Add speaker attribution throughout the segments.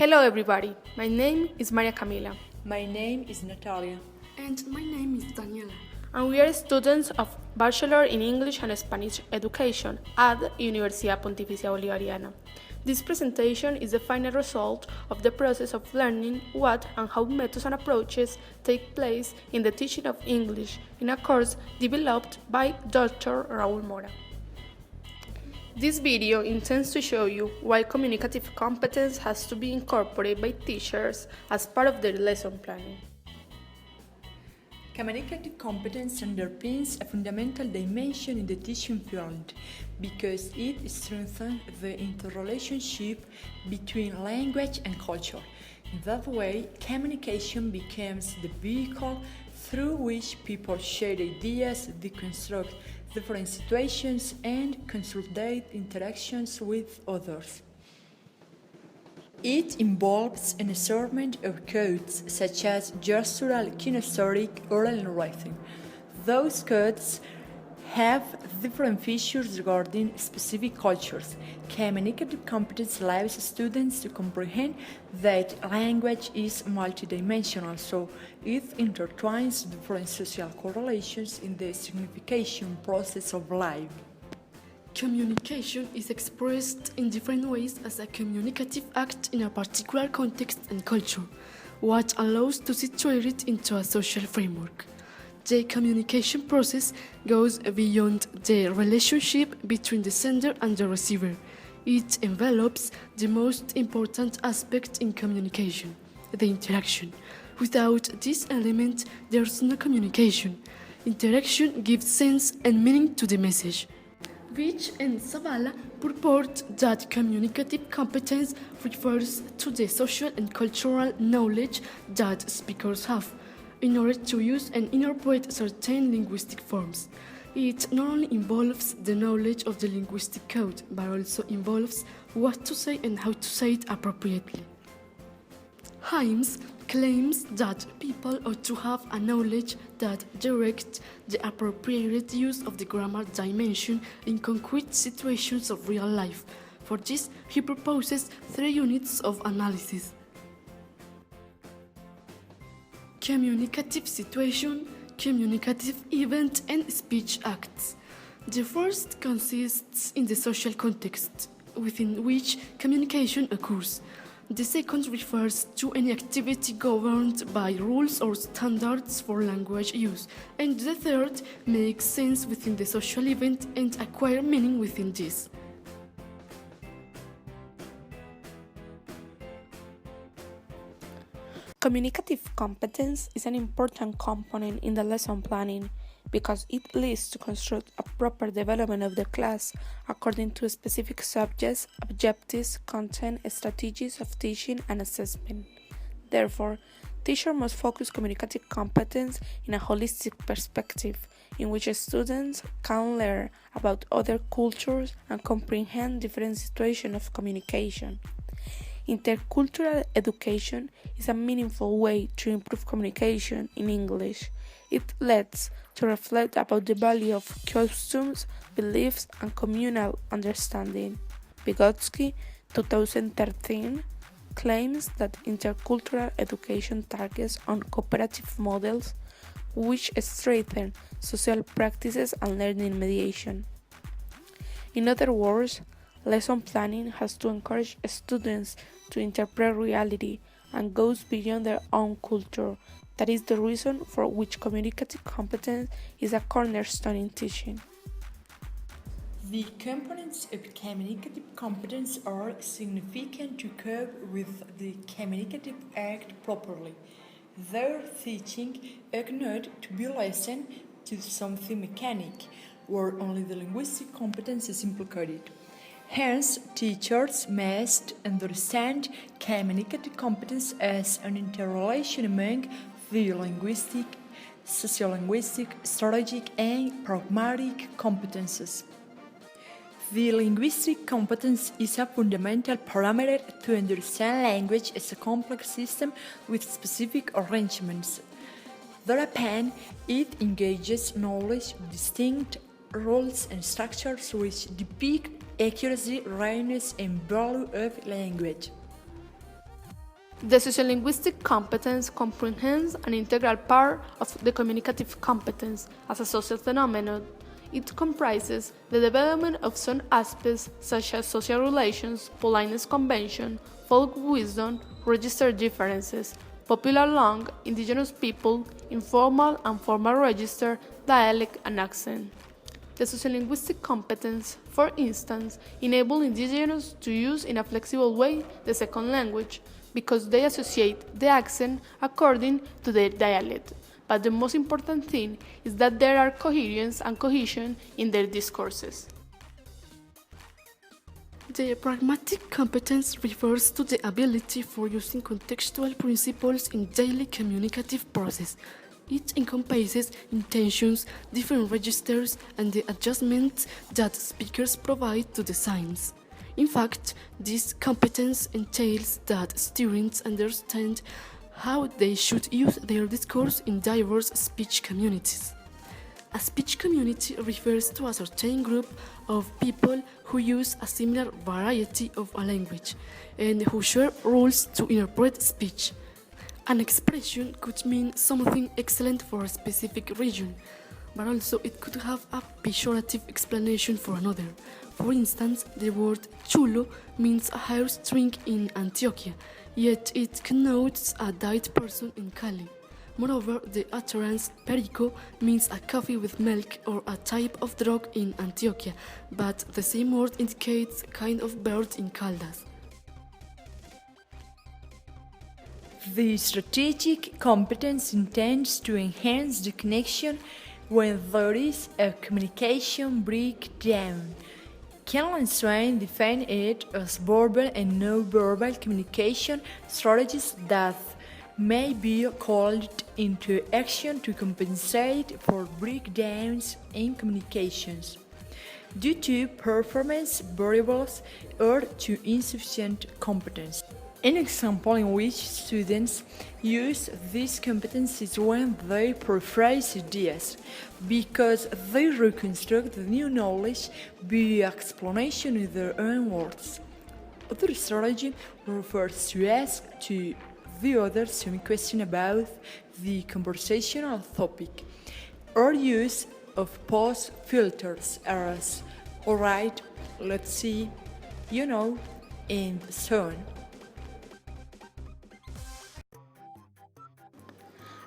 Speaker 1: Hello everybody, my name is Maria Camila.
Speaker 2: My name is Natalia.
Speaker 3: And my name is Daniela.
Speaker 1: And we are students of Bachelor in English and Spanish Education at Universidad Pontificia Bolivariana. This presentation is the final result of the process of learning what and how methods and approaches take place in the teaching of English in a course developed by Dr. Raúl Mora. This video intends to show you why communicative competence has to be incorporated by teachers as part of their lesson planning.
Speaker 2: Communicative competence underpins a fundamental dimension in the teaching field because it strengthens the interrelationship between language and culture. In that way, communication becomes the vehicle through which people share ideas, deconstruct different situations, and consolidate interactions with others. It involves an assortment of codes such as gestural, kinesthetic, oral, and writing. Those codes have different features regarding specific cultures. Communicative competence allows students to comprehend that language is multidimensional, so it intertwines different social correlations in the signification process of life.
Speaker 3: Communication is expressed in different ways as a communicative act in a particular context and culture, what allows to situate it into a social framework. The communication process goes beyond the relationship between the sender and the receiver. It envelops the most important aspect in communication, the interaction. Without this element, there's no communication. Interaction gives sense and meaning to the message. Rich and Zavala purport that communicative competence refers to the social and cultural knowledge that speakers have in order to use and interpret certain linguistic forms. It not only involves the knowledge of the linguistic code, but also involves what to say and how to say it appropriately. Himes claims that people ought to have a knowledge that directs the appropriate use of the grammar dimension in concrete situations of real life. For this, he proposes 3 units of analysis: communicative situation, communicative event, and speech acts. The first consists in the social context within which communication occurs. The second refers to any activity governed by rules or standards for language use, and the third makes sense within the social event and acquire meaning within this.
Speaker 1: Communicative competence is an important component in the lesson planning because it leads to construct a proper development of the class according to specific subjects, objectives, content, strategies of teaching and assessment. Therefore, teachers must focus communicative competence in a holistic perspective in which students can learn about other cultures and comprehend different situations of communication. Intercultural education is a meaningful way to improve communication in English. It leads to reflect about the value of customs, beliefs, and communal understanding. Vygotsky, 2013, claims that intercultural education targets on cooperative models which strengthen social practices and learning mediation. In other words, lesson planning has to encourage students to interpret reality and goes beyond their own culture. That is the reason for which communicative competence is a cornerstone in teaching.
Speaker 2: The components of communicative competence are significant to cope with the communicative act properly. Their teaching ought not to be lessened to something mechanic, where only the linguistic competence is implicated. Hence, teachers must understand communicative competence as an interrelation among the linguistic, sociolinguistic, strategic, and pragmatic competences. The linguistic competence is a fundamental parameter to understand language as a complex system with specific arrangements. Thereupon, it engages knowledge of distinct rules and structures which depict accuracy, rareness, and value of language.
Speaker 1: The sociolinguistic competence comprehends an integral part of the communicative competence as a social phenomenon. It comprises the development of some aspects such as social relations, politeness convention, folk wisdom, registered differences, popular language, indigenous people, informal and formal register, dialect, and accent. The sociolinguistic competence, for instance, enables indigenous to use in a flexible way the second language because they associate the accent according to their dialect. But the most important thing is that there are coherence and cohesion in their discourses.
Speaker 3: The pragmatic competence refers to the ability for using contextual principles in daily communicative process. It encompasses intentions, different registers, and the adjustments that speakers provide to the signs. In fact, this competence entails that students understand how they should use their discourse in diverse speech communities. A speech community refers to a certain group of people who use a similar variety of a language and who share rules to interpret speech. An expression could mean something excellent for a specific region, but also it could have a pejorative explanation for another. For instance, the word chulo means a hairstring in Antioquia, yet it connotes a diet person in Cali. Moreover, the utterance perico means a coffee with milk or a type of drug in Antioquia, but the same word indicates a kind of bird in Caldas.
Speaker 2: The strategic competence intends to enhance the connection when there is a communication breakdown. Ken Swain defined it as verbal and non-verbal communication strategies that may be called into action to compensate for breakdowns in communications due to performance variables or to insufficient competence. An example in which students use these competencies when they paraphrase ideas, because they reconstruct the new knowledge via explanation in their own words. Other strategy refers to ask to the other some question about the conversational topic, or use of pause filters as alright, let's see, and so on.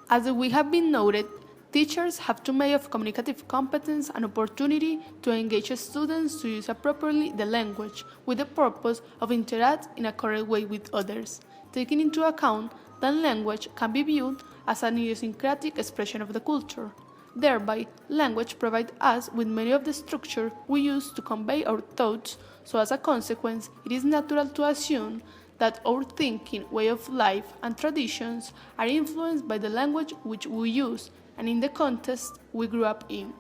Speaker 1: As we have been noted, teachers have to make of communicative competence an opportunity to engage students to use appropriately the language with the purpose of interact in a correct way with others, taking into account that language can be viewed as an idiosyncratic expression of the culture. Thereby, language provides us with many of the structure we use to convey our thoughts, so as a consequence, it is natural to assume that our thinking, way of life, and traditions are influenced by the language which we use and in the context we grew up in.